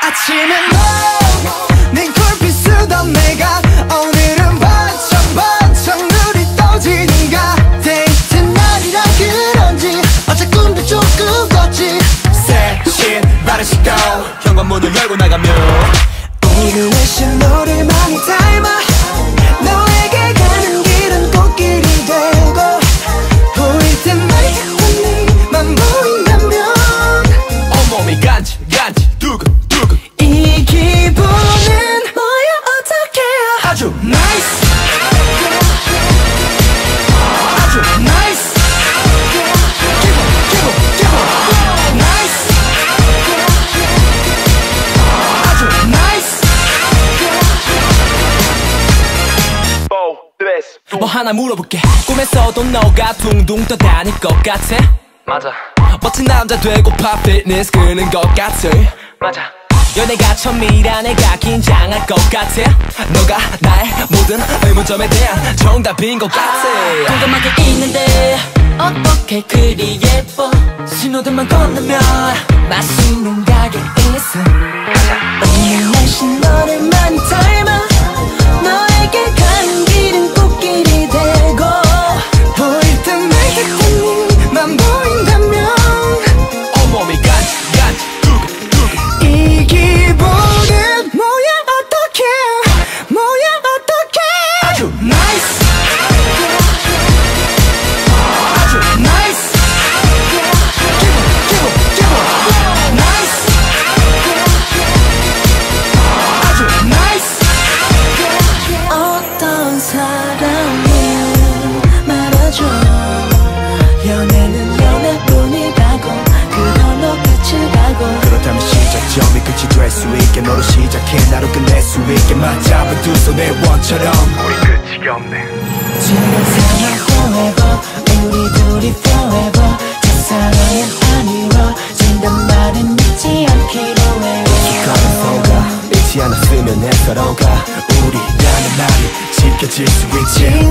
아침에 네 콜빛 쓰던 내가 오늘은 반짝반짝 눈이 떠지는가. 데이트 날이라 그런지 어제 꿈도 조금 꿨지. 새 신발을 신고 현관문을 열고 나가면 오늘 내신 너를 많이 닮아. 너에게 가는 길은 꽃길이 되고 보일 때마다 네만 보인다면 온몸이 간질간질 두근두근. 이 기분은 뭐야 어떡해. 아주 나이스 아주 나이스 기분 나이스 아주 나이스. 뭐 하나 물어볼게. 꿈에서도 너가 둥둥 떠다닐 것 같아. 맞아. 멋진 남자 되고파 피트니스 끄는 것 같아. 맞아. 연애가 처음이라 내가 긴장할 것 같아. 너가 나의 모든 의문점에 대한 정답인 것 같아. 궁금하게 있는데 어떻게 그리 예뻐. 신호등만 건너면 맛있는 가게 있어. 오늘 날씬 너를 많이 닮아. 너에게 가는 길은 꽃길이 되고 보일 때마다 네만 보인다면 온몸이 간질간질 두근두근. 이 기분은 뭐야 어떡해. 뭐야 어떡해. 아주 나이스 아주 나이스 기분 나이스 아주 나이스. 어떤 사람이 말아줘. 연애는 연애뿐이라고 그걸로 끝을 가고. 그렇다면 시작점이 끝이 될 수 있게 너로 시작해 나로 끝낼 수 있게 맞잡은 두 손의 원처럼 우리 끝이 없네. 지금 생활 forever 우리 둘이 forever. 첫사랑은 안 이루어진단 말은 믿지 않기로 해. 가면서가 잊지 않았으면 해 서로가 우리라는 말이 지켜질 수 있지.